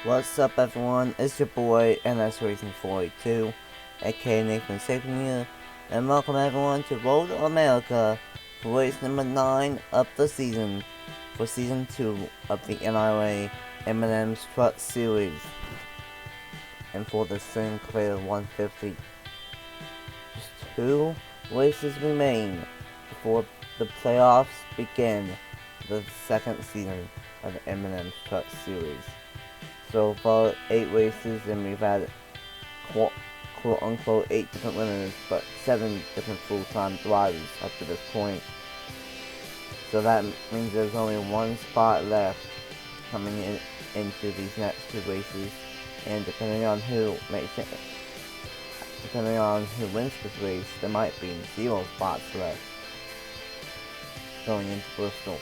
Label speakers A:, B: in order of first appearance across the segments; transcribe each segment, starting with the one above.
A: What's up, everyone? It's your boy NS Racing 42, aka Nathan Stapleton here, and welcome everyone to Road Anerica for race number 9 of the season, for season 2 of the NIRA M&M's Truck Series, and for the Sinclair 150. Just 2 races remain before the playoffs begin for the second season of the M&M's Truck Series. So far, 8 races, and we've had quote-unquote 8 different winners, but 7 different full-time drivers up to this point. So that means there's only 1 spot left coming into these next 2 races, and depending on who wins this race, there might be 0 spots left going into Bristol.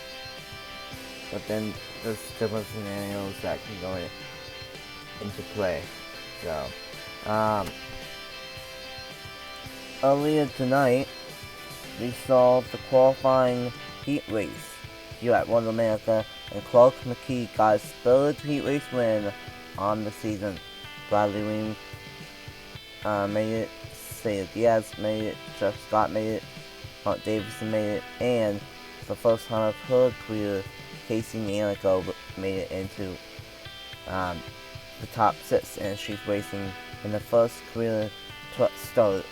A: But then there's different scenarios that can go into play. So, earlier tonight, we saw the qualifying heat race here at Road Anerica, and Clark McKee got his 3rd heat race win on the season. Bradley Wing made it, Saya Diaz made it, Jeff Scott made it, Mark Davison made it, and for the first time of her career, Casey Nielico made it into the top 6, and she's racing in the first career truck start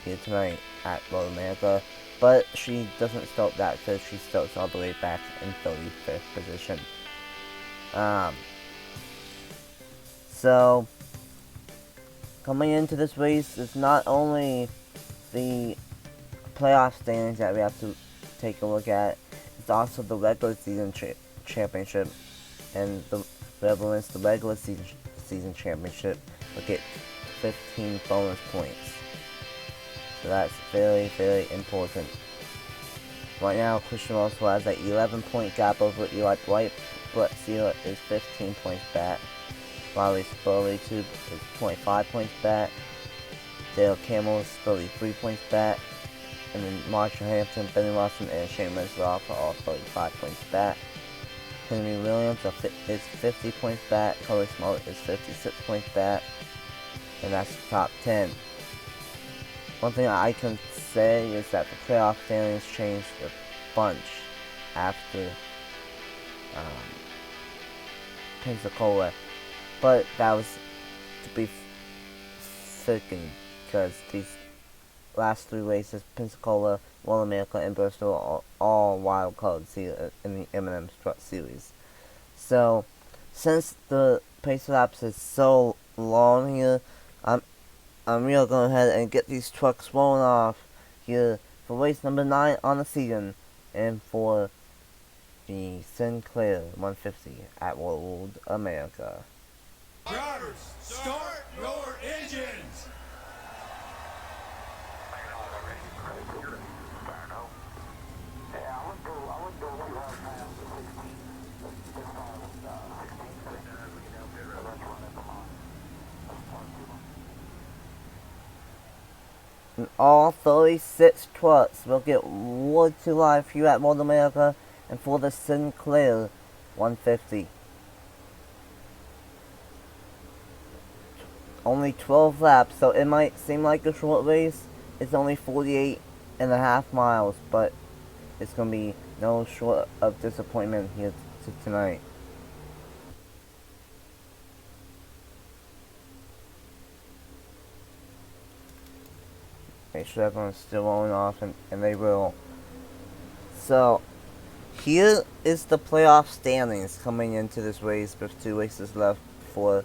A: here tonight at Road Anerica. But she doesn't start that because she starts all the way back in 35th position. So coming into this race is not only the playoff standings that we have to take a look at, it's also the regular season championship, and whoever wins the regular season championship will get 15 bonus points. So that's very, very important. Right now, Christian Russell has an 11-point gap over Eli White. Brett Sealer is 15 points back. Riley Spurley is 25 points back. Dale Campbell is 33 points back. And then Marshall Hampton, Benny Lawson, and Shane Mesloff are all 35 points back. Henry Williams is 50 points back. Corey Smollett is 56 points back. And that's the top 10. One thing I can say is that the playoff standings changed a bunch after Pensacola. But that was to be fitting, because these last 3 races, Pensacola, Road Anerica, and Bristol, are all wild cards here in the M&M's Truck Series. So, since the pace laps is so long here, I'm really going to go ahead and get these trucks rolling off here for race number 9 on the season, and for the Sinclair 150 at Road Anerica.
B: Drivers, start your engines!
A: And all 36 trucks will get Wood to live here at Road Anerica, and for the Sinclair 150. Only 12 laps, so it might seem like a short race. It's only 48.5 miles, but it's going to be no short of disappointment here tonight. Make sure everyone's still rolling off, and they will. So, here is the playoff standings coming into this race with 2 races left before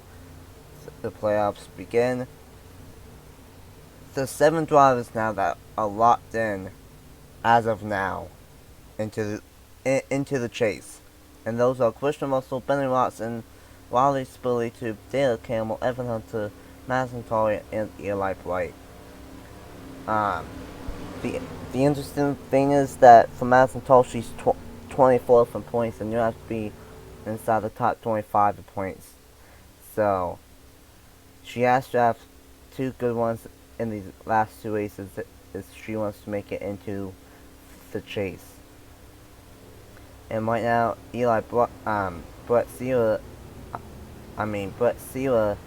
A: the playoffs begin. There's 7 drivers now that are locked in as of now into the chase, and those are Christian Russell, Benny Watson, Riley Spurley, Dale Campbell, Evan Hunter, Madison Tolley, and Eli White. The interesting thing is that for Madison Toll, she's 24th in points, and you have to be inside the top 25 in points. So she has to have 2 good ones in these last 2 races if she wants to make it into the chase. And right now, Brett Sealer Brett Sela,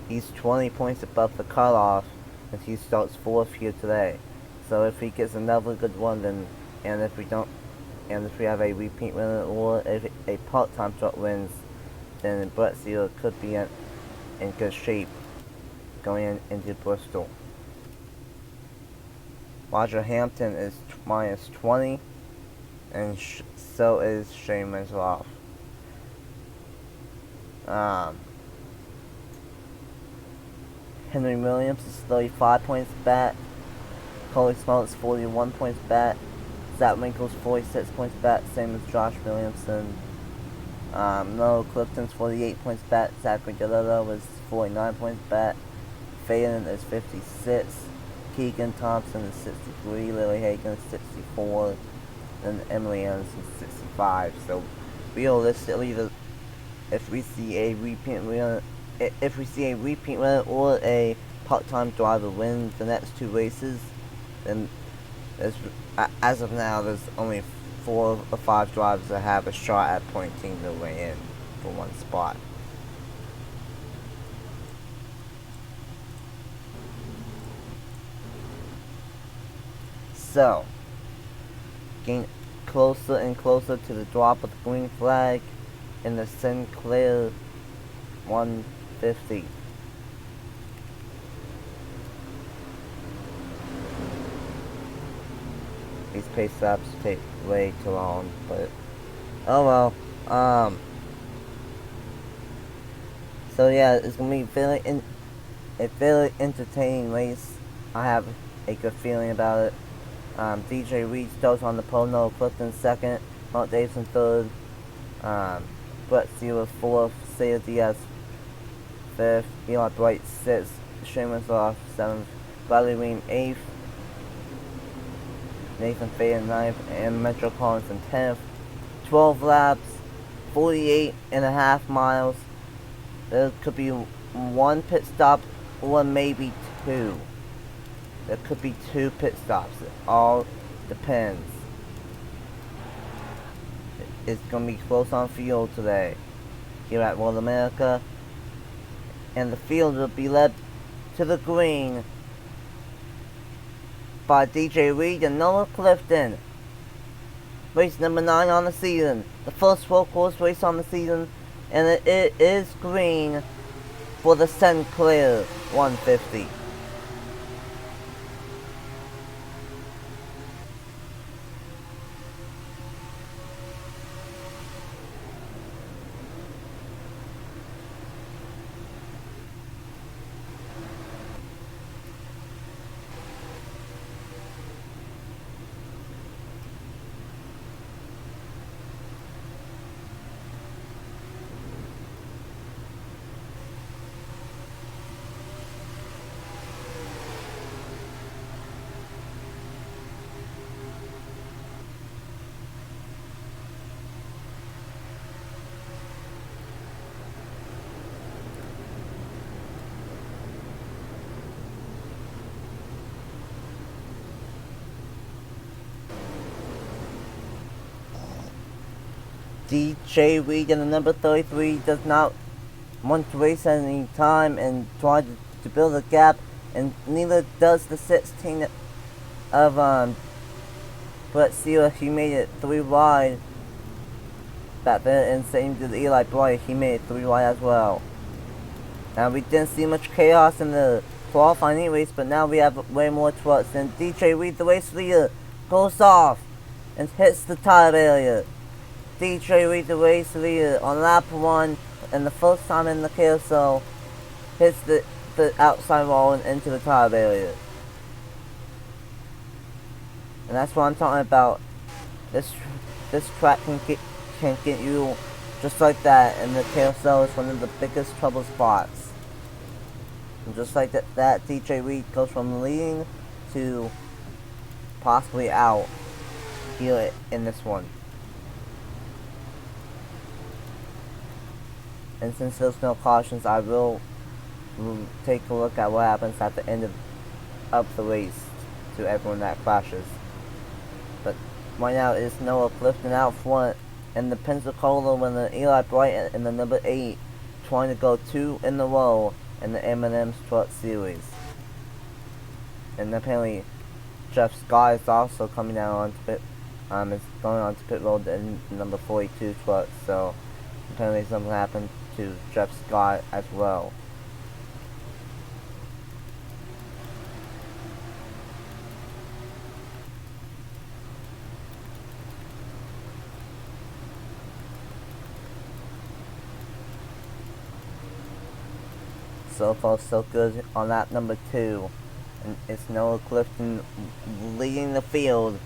A: he's 20 points above the cutoff, and he starts 4th here today. So if he gets another good one, then, and if we have a repeat winner or if a part-time start wins, then Brett Sela could be in good shape going into Bristol. Roger Hampton is minus 20, and so is Shane Mizroff. Henry Williams is 35 points back. Coley Smollett's 41 points back. Zach Winkle's 46 points back, same as Josh Williamson. Noah Clifton's 48 points back. Zachary Galillo was 49 points back. Phelan is 56. Keegan Thompson is 63. Lily Hagan is 64. And Emily Anderson is 65. So realistically, if we see a repeat winner or a part-time driver win the next 2 races, then as of now, there's only 4 or 5 drivers that have a shot at pointing their way in for one spot. So, getting closer and closer to the drop of the green flag in the Sinclair 150. These pace laps take way too long, but oh well. So yeah, it's gonna be a very entertaining race. I have a good feeling about it. DJ Reed starts on the pole, Noah Clifton 2nd, Mark Davidson 3rd, Brett Sela 4th, Saya Diaz 5th, Eli Bright 6th, Shane Mizroff 7th, Bradley Ream 8th, Nathan Fay 9th, and Metro Collins in 10th. 12 laps, 48.5 miles. There could be 1 pit stop or maybe 2. There could be 2 pit stops. It all depends. It's going to be close on field today here at Road Anerica. And the field will be led to the green by DJ Reed and Noah Clifton. Race number 9 on the season. The first road course race on the season. And it is green for the Sinclair 150. DJ Reed in the number 33 does not want to waste any time and try to build a gap, and neither does the 16 of Brett Sela. He made it 3 wide back there, and same did Eli Bright. He made it 3 wide as well. Now we didn't see much chaos in the qualifying race, but now we have way more trucks, and DJ Reed, the race leader, goes off and hits the tire barrier. DJ Reed, the race leader, on lap 1, and the first time in the carousel, hits the outside wall and into the tire barrier. And that's what I'm talking about. This track can get you just like that, and the carousel is one of the biggest trouble spots. And just like that DJ Reed goes from leading to possibly out here in this one. And since there's no cautions, I will take a look at what happens at the end of the race to everyone that crashes. But right now it's Noah Clifton out front and the Pensacola winner Eli Bright in the number 8, trying to go 2 in a row in the M&M's Truck Series. And apparently Jeff Scott is also coming down onto pit. Is going on to pit road in number 42 truck. So apparently something happened to Jeff Scott as well. So far so good on lap number 2. And it's Noah Clifton leading the field.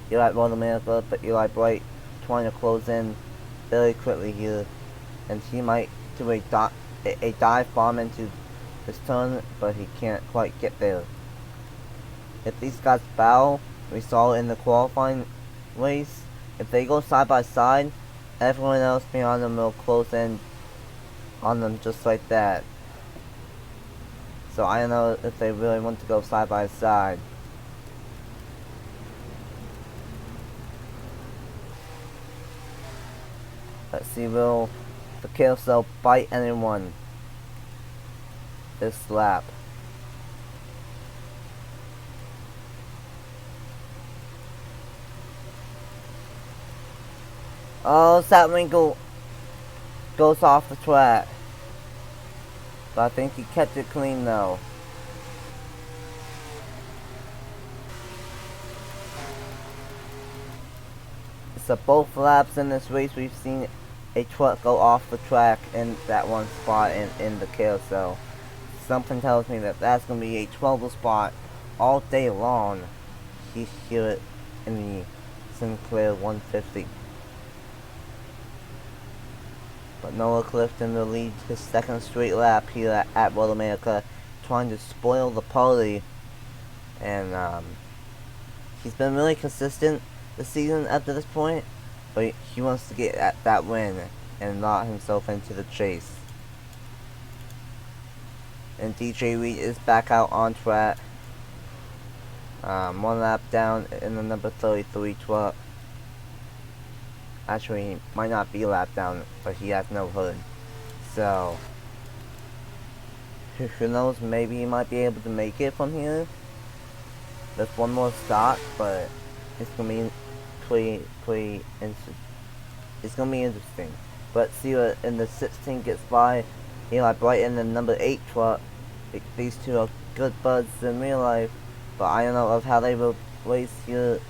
A: Eli Road Anerica, but Eli Bright trying to close in very quickly here. And he might do a dive bomb into his turn, but he can't quite get there. If these guys battle, we saw in the qualifying race, if they go side by side, everyone else behind them will close in on them just like that. So I don't know if they really want to go side by side. Let's see, will the carousel bite anyone this lap? Oh, Satwinkle goes off the track. But I think he kept it clean though. So both laps in this race we've seen a truck go off the track in that one spot in the carousel. Something tells me that that's going to be a 12 spot all day long here in the Sinclair 150. But Noah Clifton will lead his second straight lap here at Road Anerica, trying to spoil the party. And he's been really consistent this season up to this point, but he wants to get at that win and lock himself into the chase. And DJ Reed is back out on track. One lap down in the number 33 truck. Actually, he might not be lap down, but he has no hood. So, who knows, maybe he might be able to make it from here. There's one more stop, but it's going to be pretty it's going to be interesting. But see what in the 16 gets by Eli Bright in the number 8 truck. These two are good buds in real life, but I don't know of how they will race here.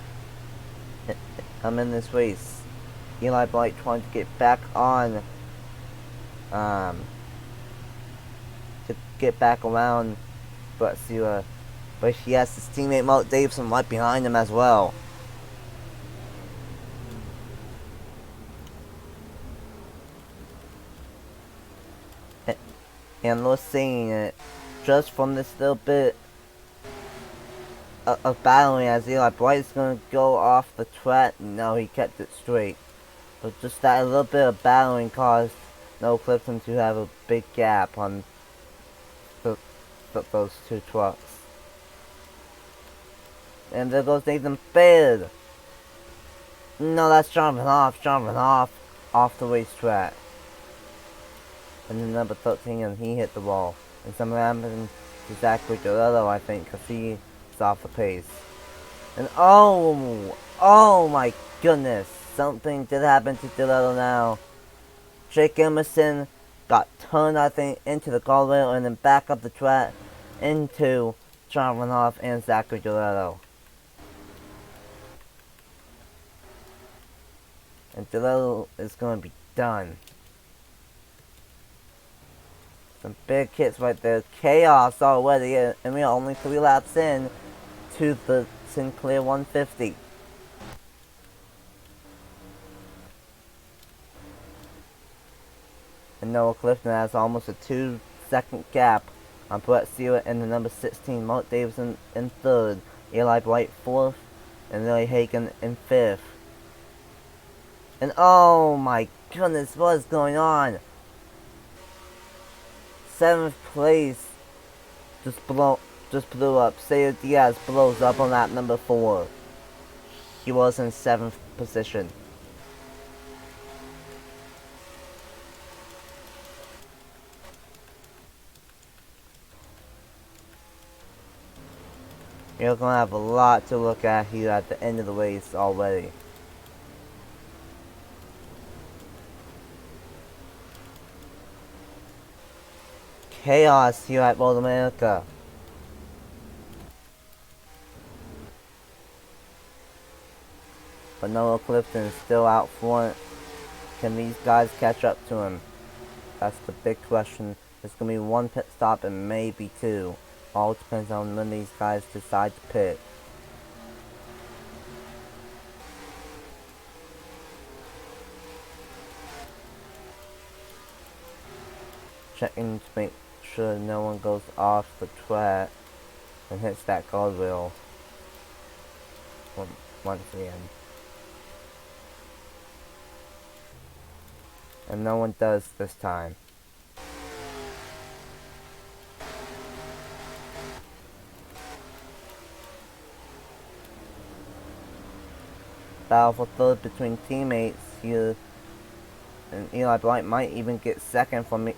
A: I'm in this race. Eli Bright trying to get back on, to get back around, but he has his teammate Mark Davidson right behind him as well. And we're seeing it just from this little bit of battling as Eli Bright is going to go off the track. No, he kept it straight. But just that little bit of battling caused Noah Clifton to have a big gap on those two trucks. And there goes Nathan Stapleton. No, that's jumping off the racetrack. And then number 13, and he hit the wall. And something happened to Zachary Dorello, I think, because he's off the pace. And oh my goodness. Something did happen to Dorello now. Jake Emerson got turned, I think, into the guardrail and then back up the track into John Renoff and Zachary Dorello. And Dorello is going to be done. Some big hits right there. Chaos already, and we are only 3 laps in to the Sinclair 150. And Noah Clifton has almost a 2-second gap on Brett Stewart and the number 16, Mark Davidson in 3rd, Eli Bright 4th, and Lily Hagan in 5th. And oh my goodness, what is going on? 7th place just blew up. Sayo Diaz blows up on lap number 4. He was in 7th position. You're gonna have a lot to look at here at the end of the race already. Chaos here at Road Anerica. But Noah Clifton is still out front. Can these guys catch up to him? That's the big question. There's going to be one pit stop and maybe two. All depends on when these guys decide to pit. Checking to make sure no one goes off the track and hits that guardrail once again. And no one does this time. Battle for third between teammates here, and Eli Blight might even get second from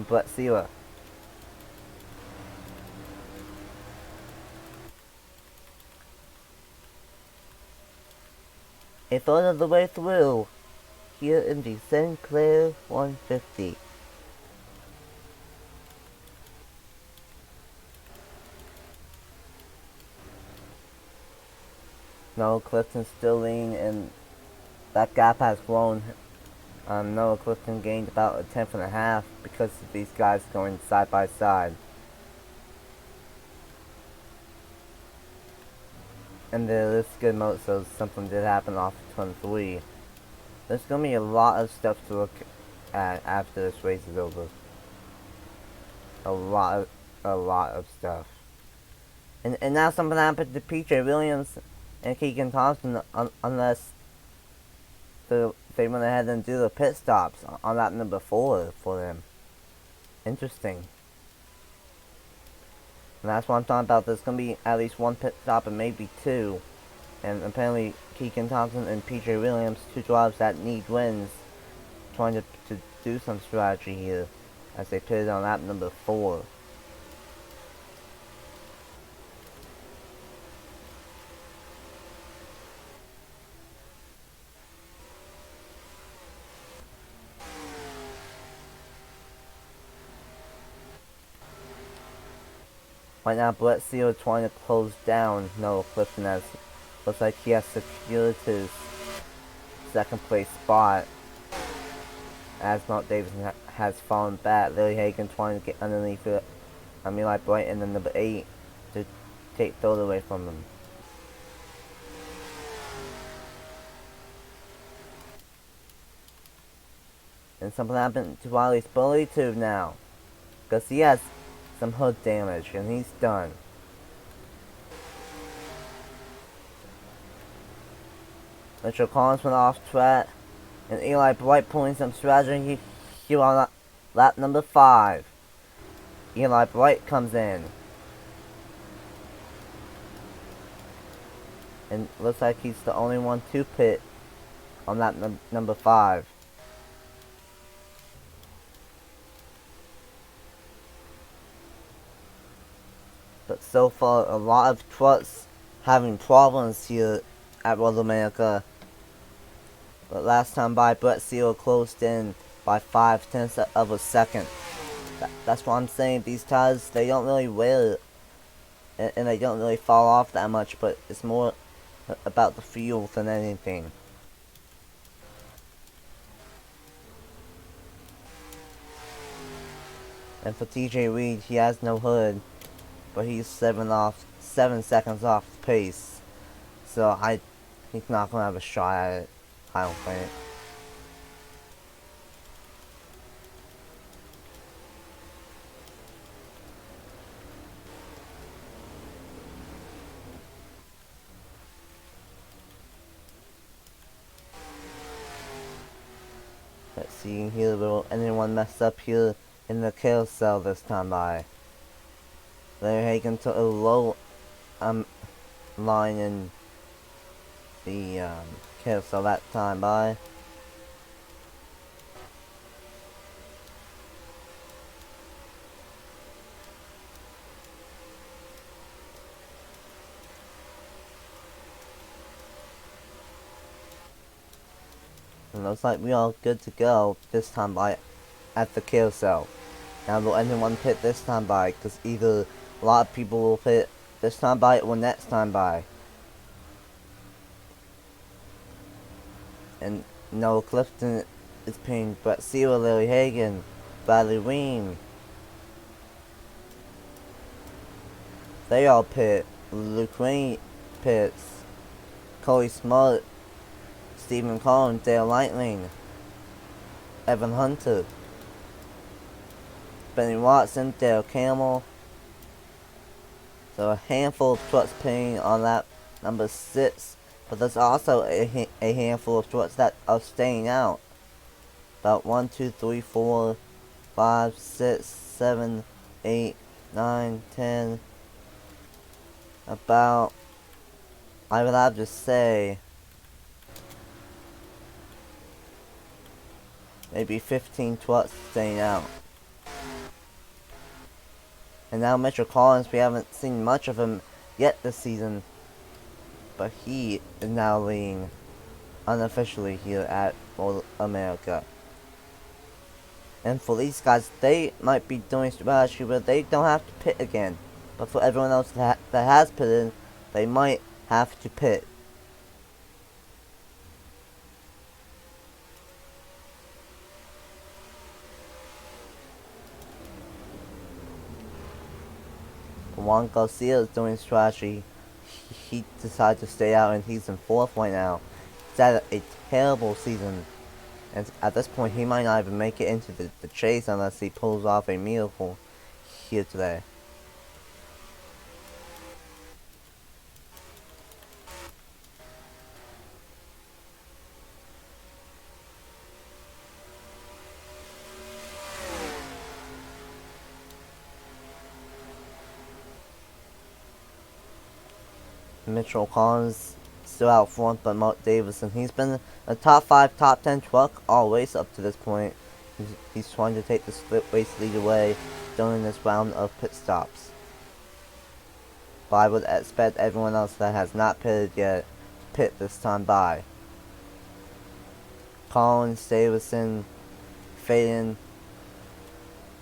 A: Brett Sierra. A third of the way through here in the Sinclair 150. Noah Clifton still leading, and that gap has grown. Noah Clifton gained about a tenth and a half because of these guys going side by side. And this is good mode, so something did happen off 23. There's gonna be a lot of stuff to look at after this race is over. A lot of stuff. And now something happened to PJ Williams and Keegan Thompson, unless they went ahead and do the pit stops on lap number 4 for them. Interesting. And that's what I'm talking about. There's going to be at least one pit stop and maybe two. And apparently Keegan Thompson and PJ Williams, two drivers that need wins, trying to do some strategy here as they pitted on lap number 4. Right now, Brett Seal trying to close down Noah Clifton, as looks like he has secured his second place spot, as Mark Davidson has fallen back. Lily Hagan trying to get underneath it. Eli Bright in the number 8 to take third away from him. And something happened to Riley's bully tube now, because he has some hood damage, and he's done. Mitchell Collins went off track, and Eli Bright pulling some strategy here on lap number 5. Eli Bright comes in. And looks like he's the only one to pit on lap number 5. But so far, a lot of trucks having problems here at Road Anerica. But last time by, Brett Seal closed in by 5/10 of a second. That's what I'm saying. These tires, they don't really wear, and they don't really fall off that much. But it's more about the fuel than anything. And for TJ Reed, he has no hood, but he's 7 seconds off the pace. So he's not gonna have a shot at it, I don't think. Let's see here, will anyone mess up here in the carousel this time by? Larry Hagan took a low line in the carousel that time by. And looks like we are good to go this time by at the carousel. Now will anyone pit this time by? Because either a lot of people will pit this time by or next time by. And Noah Clifton is pitting Brett Sealer, Larry Hagan, Bradley Weem. They all pit. Luke Wayne pits. Cody Smart, Stephen Collins, Dale Lightning, Evan Hunter, Benny Watson, Dale Camel. So a handful of trucks pitting on lap number 6, but there's also a handful of trucks that are staying out. About 1, 2, 3, 4, 5, 6, 7, 8, 9, 10. About, I would have to say, maybe 15 trucks staying out. And now Mitchell Collins, we haven't seen much of him yet this season, but he is now leading unofficially here at Road Anerica. And for these guys, they might be doing strategy where they don't have to pit again. But for everyone else that has pitted, they might have to pit. Juan Garcia is doing strategy. He decided to stay out and he's in 4th right now. He's had a terrible season. And at this point, he might not even make it into the chase unless he pulls off a miracle here today. Mitchell Collins still out front, but Mark Davison, he's been a top 5, top 10 truck all race up to this point. He's trying to take the split race lead away during this round of pit stops. But I would expect everyone else that has not pitted yet to pit this time by. Collins, Davison, Faden,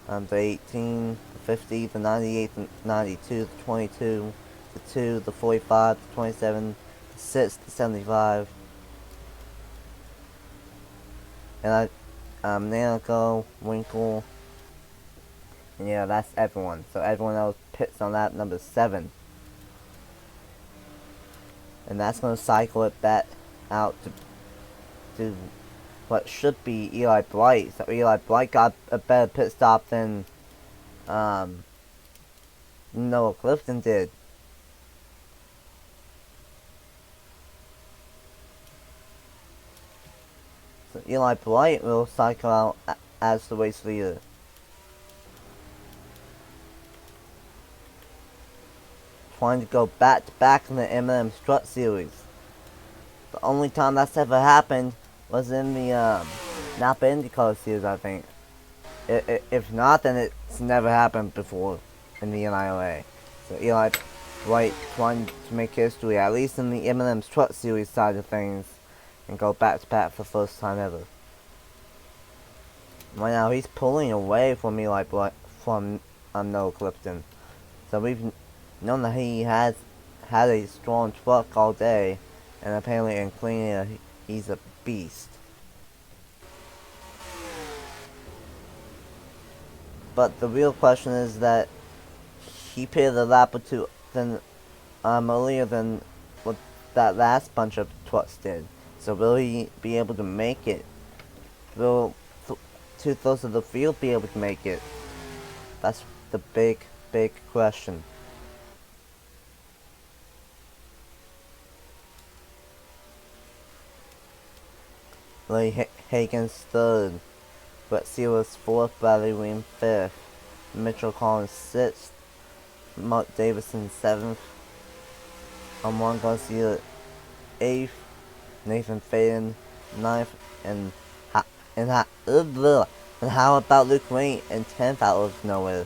A: the 18, the 50, the 98, the 92, the 22, the 2, the 45, the 27, the 6, the 75. And Nanico, Winkle. And yeah, that's everyone. So everyone else pits on lap number 7. And that's going to cycle it back out to what should be Eli Bright. So Eli Bright got a better pit stop than Noah Clifton did. So Eli Bright will cycle out as the race leader. Trying to go back to back in the M&M Strut Series. The only time that's ever happened was in the Napa IndyCar Series, I think. If not, then it's never happened before in the NIRA. So Eli Bright trying to make history, at least in the M&M Strut Series side of things, and go back to back for the first time ever. Right now, he's pulling away from Eli Bright, from Noah Clifton. So we've known that he has had a strong truck all day, and apparently in clean air, he's a beast. But the real question is that he pitted a lap or two earlier than what that last bunch of trucks did. So will he be able to make it? Will 2/3 of the field be able to make it? That's the big question. Larry Hagan's 3rd, Brett Sealer's 4th, Bradley Weem 5th, Mitchell Collins 6th, Mark Davison 7th, Juan Garcia 8th, Nathan Faden 9th, and how about Luke Wayne in 10th out of nowhere?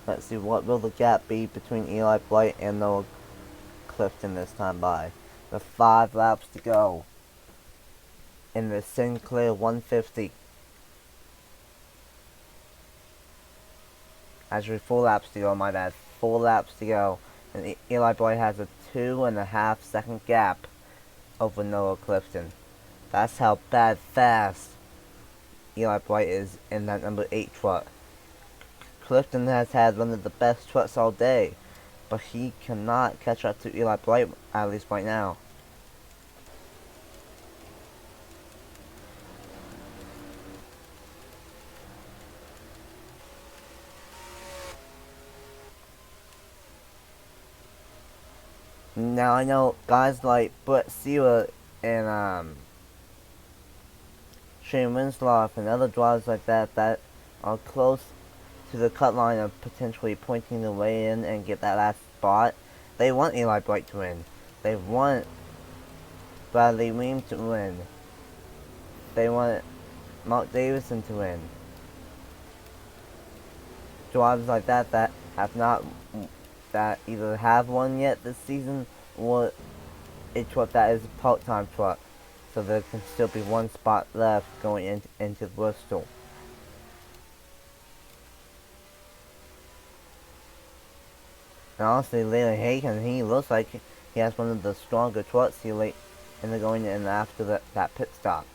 A: Let's see, what will the gap be between Eli Blight and Noah Clifton this time by? With 5 laps to go in the Sinclair 150. Actually, 4 laps to go, my bad. 4 laps to go. And Eli Blight has a 2.5 second gap over Noah Clifton. That's how fast Eli Blight is in that number 8 truck. Clifton has had one of the best trucks all day, but he cannot catch up to Eli Blight, at least right now. Now I know guys like Brett Sealer and Shane Winslow and other drivers like that are close to the cut line of potentially pointing the way in and get that last spot. They want Eli Blight to win. They want Bradley Weems to win. They want Mark Davison to win. Drivers like that have not, that either have won yet this season or a truck that is a part-time truck. So there can still be one spot left going into Bristol. And honestly, Layla Hagan, he looks like he has one of the stronger trucks here late in the going and after that pit stop.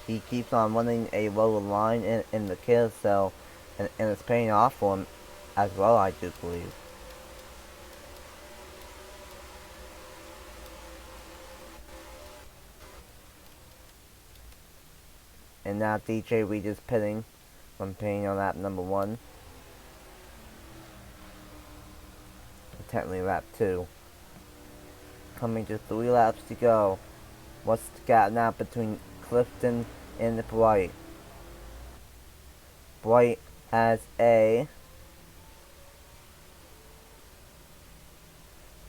A: He keeps on running a lower line in the carousel, and it's paying off for him as well, I do believe. And now DJ Reed is pitting from pitting on lap number 1. Technically lap 2. Coming to 3 laps to go. What's the gap now between Clifton and Blight? Blight has a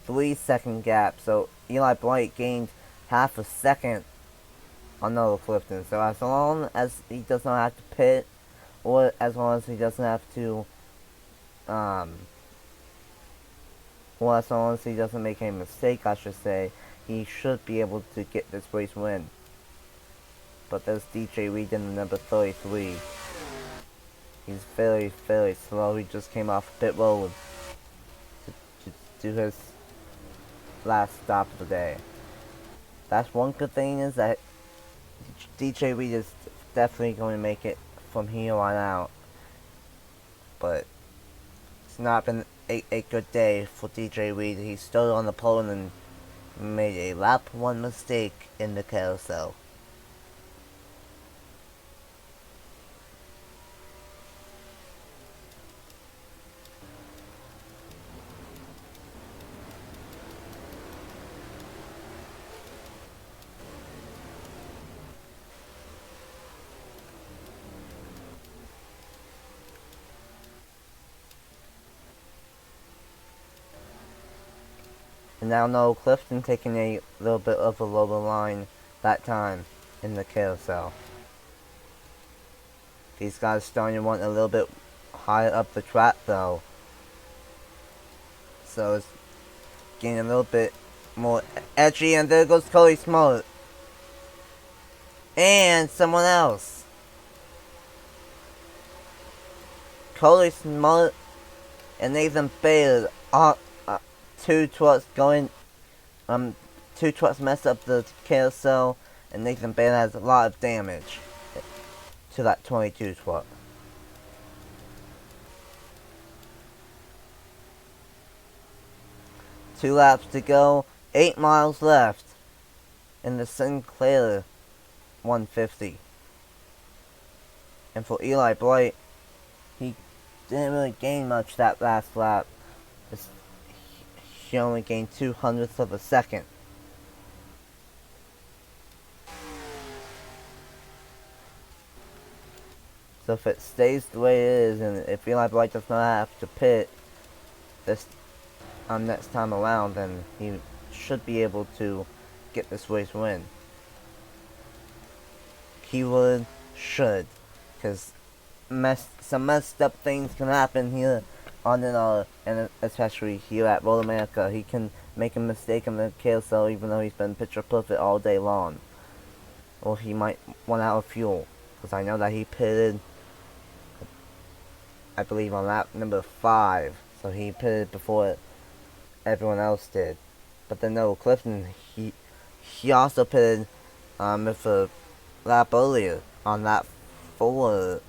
A: 3-second gap, so Eli Blight gained half a second on Noah Clifton. So as long as he does not have to pit, or as long as he doesn't have to, well, as long as he doesn't make any mistake, I should say, he should be able to get this race win. But there's DJ Reed in the number 33. He's very, very slow. He just came off pit road to do his last stop of the day. That's one good thing, is that DJ Reed is definitely going to make it from here on out. But it's not been a good day for DJ Reed. He stood on the pole and made a lap 1 mistake in the carousel. And now Noah Clifton taking a little bit of a lower line that time in the carousel. These guys starting to want a little bit higher up the track though. So it's getting a little bit more edgy, and there goes Cody Smollett. And someone else. Cody Smollett and Nathan Baylor are two trucks messed up the carousel, and Nathan Baylor has a lot of damage to that 22 truck. Two laps to go, 8 miles left in the Sinclair 150. And for Eli Blight, he didn't really gain much that last lap. He only gained 0.02 of a second. So if it stays the way it is, and if Eli Blight does not have to pit this next time around, then he should be able to get this race win. Keyword should, because some messed up things can happen here on NIRA, and especially here at Road Anerica. He can make a mistake in the carousel even though he's been picture perfect all day long. Or he might run out of fuel, because I know that he pitted, I believe, on lap number 5, so he pitted before everyone else did. But then no, Clifton, he also pitted with a lap earlier on lap 4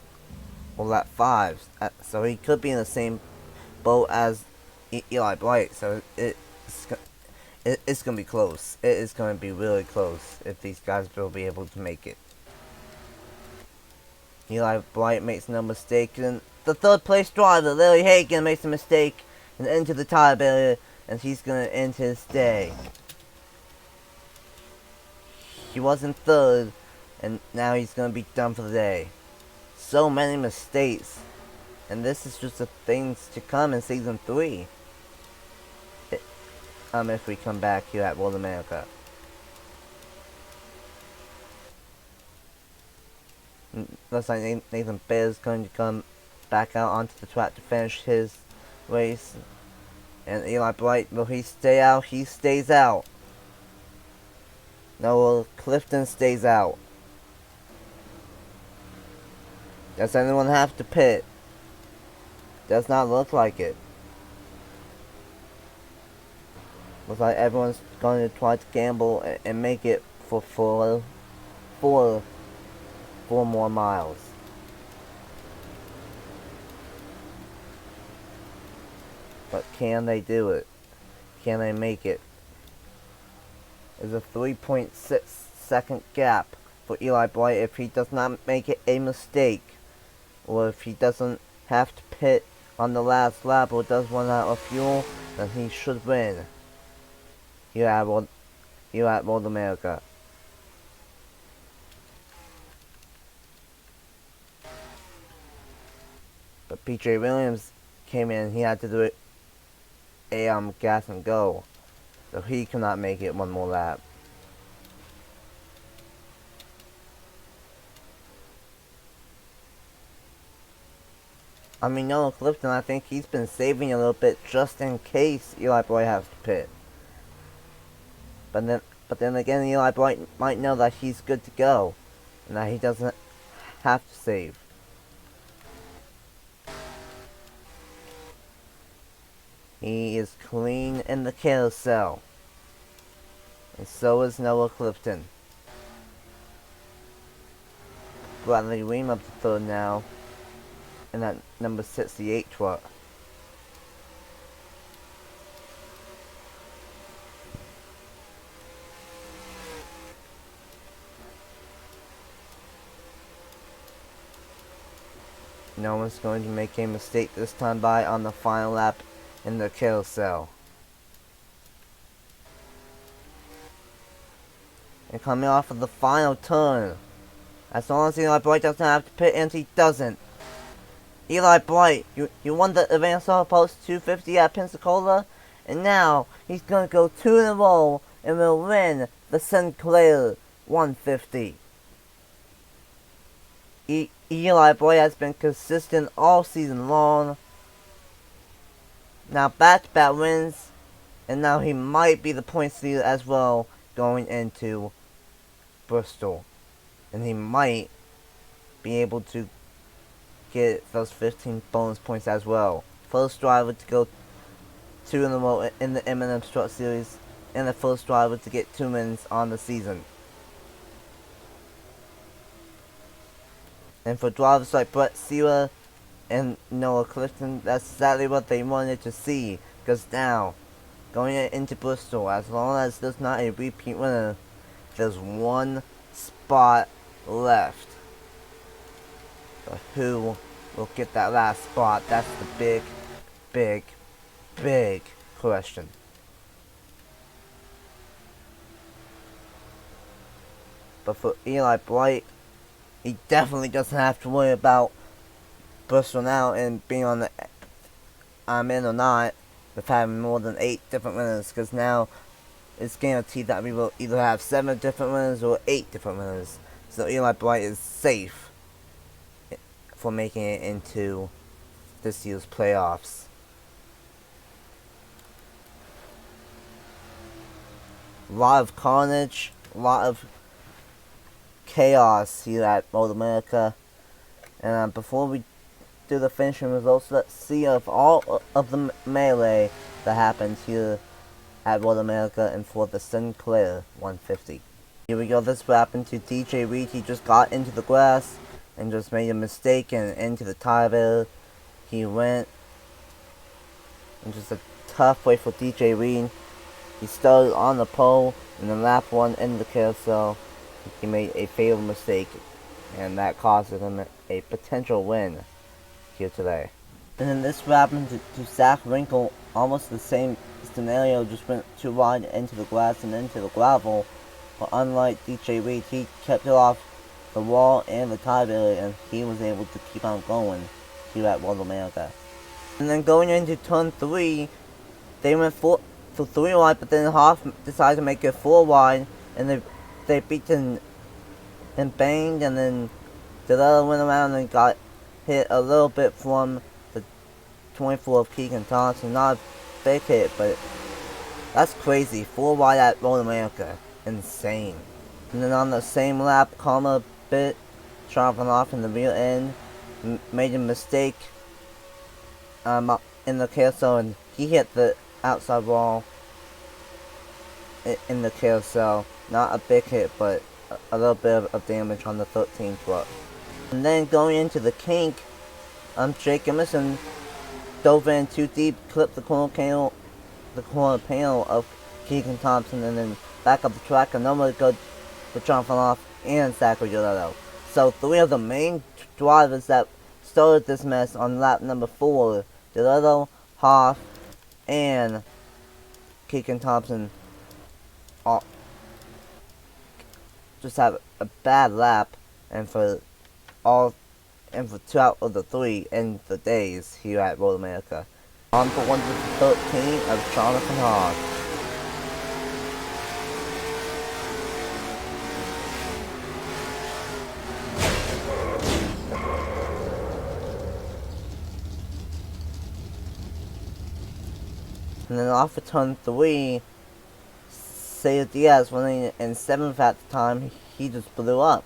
A: or lap 5, so he could be in the same boat as Eli Blight. So it's gonna be close. It is gonna be really close if these guys will be able to make it. Eli Blight makes no mistake, and the third place driver, Larry Hagan, makes a mistake and into the tire barrier, and he's gonna end his day. He was in third, and now he's gonna be done for the day. So many mistakes, and this is just the things to come in season 3. If we come back here at Road Anerica. Looks like Nathan Bear's going to come back out onto the track to finish his race. And Eli Blight, will he stay out? He stays out. No, Clifton stays out. Does anyone have to pit? Does not look like it. Looks like everyone's going to try to gamble and make it for four more miles. But can they do it? Can they make it? There's a 3.6 second gap for Eli Blight if he does not make it a mistake, or if he doesn't have to pit on the last lap or does run out of fuel, then he should win here at Road Anerica. But PJ Williams came in, he had to do it a gas and go, so he cannot make it one more lap. I mean, Noah Clifton, I think he's been saving a little bit just in case Eli Blight has to pit. But then again, Eli Blight might know that he's good to go, and that he doesn't have to save. He is clean in the carousel, and so is Noah Clifton. Bradley Weem up to third now, in that number 68 truck. No one's going to make a mistake this time by on the final lap in the carousel. And coming off of the final turn, as long as Eli Blight doesn't have to pit, and he doesn't. Eli Blight, you won the Advanced Auto Post 250 at Pensacola, and now he's going to go 2 in a row and will win the Sinclair 150. Eli Blight has been consistent all season long. Now back-to-back wins, and now he might be the points leader as well going into Bristol. And he might be able to get those 15 bonus points as well. First driver to go 2 in a row in the M&M Truck Series, and the first driver to get 2 wins on the season. And for drivers like Brett Seawer and Noah Clifton, that's exactly what they wanted to see. Because now, going into Bristol, as long as there's not a repeat winner, there's 1 spot left. But who will get that last spot? That's the big, big, big question. But for Eli Blight, he definitely doesn't have to worry about Bristol now and being on the I'm in or not with having more than 8 different winners, because now it's guaranteed that we will either have 7 different winners or 8 different winners. So Eli Blight is safe for making it into this year's playoffs. A lot of carnage, a lot of chaos here at Road Anerica. And before we do the finishing results, let's see of all of the melee that happened here at Road Anerica and for the Sinclair 150. Here we go, this happened to DJ Reed. He just got into the grass and just made a mistake and into the tire barrier. He went, and just a tough way for DJ Reed. He started on the pole, and then lap 1 in the carousel. He made a fatal mistake, and that caused him a potential win here today. And then this happened to Zach Winkle. Almost the same scenario, just went too wide into the grass and into the gravel. But unlike DJ Reed, he kept it off the wall and the tire barrier, and he was able to keep on going here at Road Anerica. And then going into turn 3, they went for 3 wide, but then Hoff decided to make it 4 wide, and they beat and banged, and then the other went around and got hit a little bit from the 24 of Keegan Thompson. Not a big hit, but that's crazy. 4 wide at Road Anerica. Insane. And then on the same lap, Karma bit traveling off in the rear end, made a mistake in the carousel, and he hit the outside wall in the carousel. Not a big hit, but a little bit of damage on the 13th truck. And then going into the kink, Jake Emerson dove in too deep, clipped the corner panel of Keegan Thompson, and then back up the track, and nobody good for John Fanoff and Zachary Giletto. So 3 of the main drivers that started this mess on lap number 4, Giletto, Hoff, and Keegan Thompson, just have a bad lap, and for 2 out of the 3 in the days here at Road Anerica. On for 113 of Jonathan Hogg. And then off of turn 3, Cesar Diaz running in 7th at the time, he just blew up.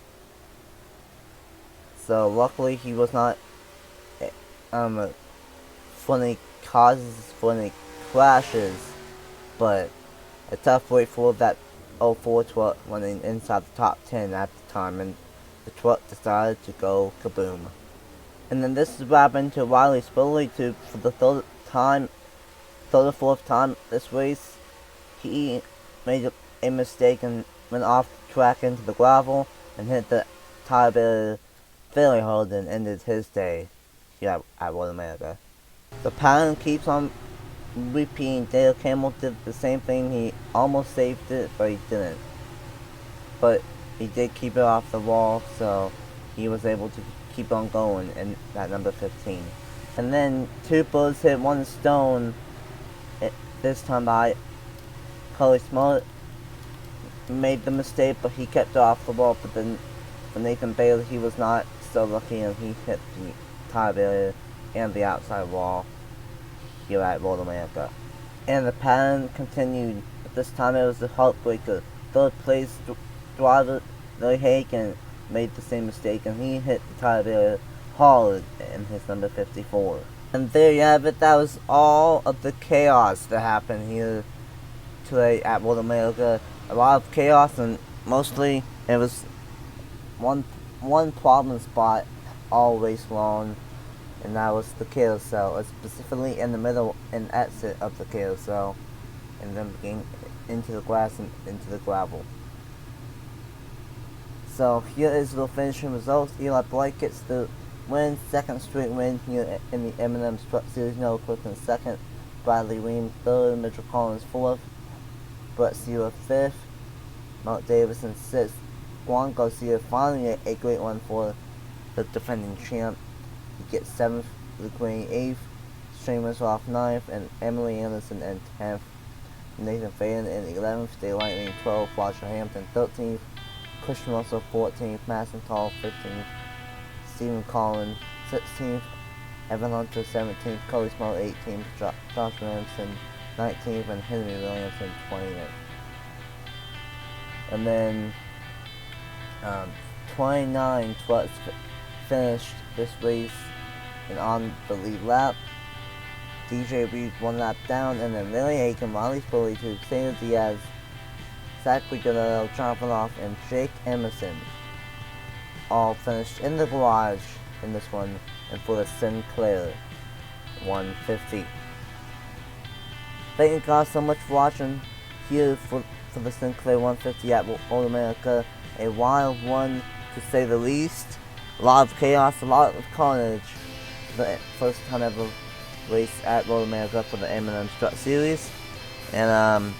A: So luckily he was not for any causes, for any crashes, but a tough wait for that 04 truck running inside the top 10 at the time, and the truck decided to go kaboom. And then this is what happened to Riley Spilley for the third or fourth time this race. He made a mistake and went off track into the gravel and hit the tire barrier very hard and ended his day here at Road Anerica. The pattern keeps on repeating. Dale Campbell did the same thing. He almost saved it, but he didn't. But he did keep it off the wall, so he was able to keep on going in that number 15. And then 2 birds hit 1 stone, this time by Cully Smart. Made the mistake, but he kept it off the wall. But then for Nathan Bailey, he was not so lucky, and he hit the tire barrier and the outside wall here at Road Anerica. And the pattern continued. But this time it was the heartbreaker. 3rd place driver Larry Hagan made the same mistake, and he hit the tire barrier hard in his number 54. And there you have it. That was all of the chaos that happened here today at Road Anerica. A lot of chaos, and mostly it was one problem spot all race long, and that was the carousel, specifically in the middle and exit of the carousel, and then getting into the grass and into the gravel. So here is the finishing results. Eli Blake gets the win, 2nd straight win here in the M&M Truck Series. Noah Cook in 2nd, Bradley Weem 3rd, Mitchell Collins 4th, Brett Sealer 5th, Mark Davis in 6th, Juan Garcia finally a great one for the defending champ. He gets 7th, Luke Wayne 8th, Seamus off 9th, and Emily Anderson in 10th. Nathan Faden in 11th, Day Lightning 12th, Roger Hampton 13th, Christian Russell 14th, Masson Tall 15th, Stephen Collins 16th, Evan Hunter 17th, Cody Small 18th, Josh Williamson 19th, and Henry Williamson 20th. And then 29 trucks finished this race and on the lead lap. DJ Reed 1 lap down, and then Lily Aiken, Riley Foley, Xavier Diaz, Zachary Guerrero, Jonathan Off, and Jake Emerson all finished in the garage in this one, and for the Sinclair 150. Thank you guys so much for watching here for the Sinclair 150 at Road Anerica. A wild one, to say the least. A lot of chaos, a lot of carnage. The first time ever race at Road Anerica for the M&M Strut Series. And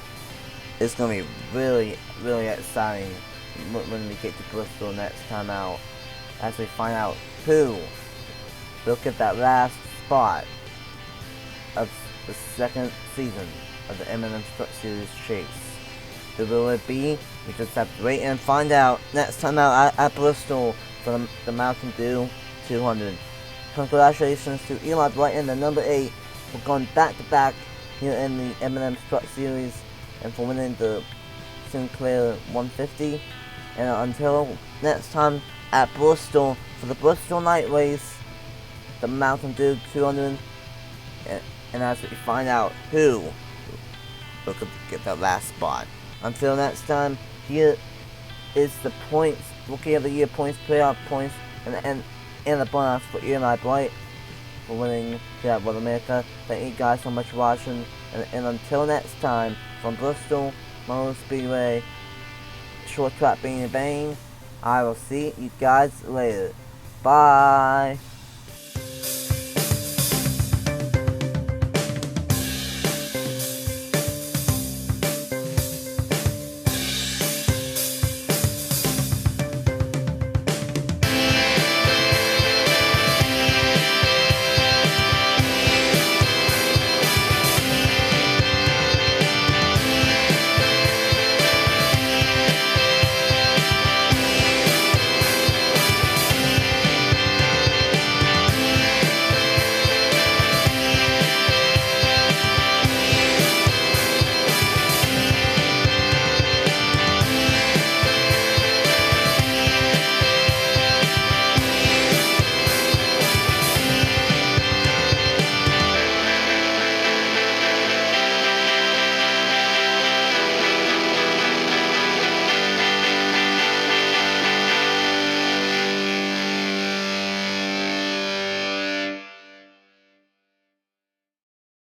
A: it's going to be really, really exciting when we get to Bristol next time out, as we find out who will get that last spot of the second season of the M&M Strut Series chase. Who will it be? We just have to wait and find out next time out at Bristol for the Mountain Dew 200. Congratulations to Eli Bright and the number 8 for going back-to-back here in the M&M Strut Series and for winning the Sinclair 150. And until next time at Bristol for the Bristol Night Race, the Mountain Dew 200, and as we find out who will get that last spot. Until next time, here is the points, Rookie of the Year points, playoff points, and the bonus for Eli Bright for winning here at Road Anerica. Thank you guys so much for watching, and until next time, from Bristol Motor Speedway, Short Track Bang and Bang, I will see you guys later. Bye!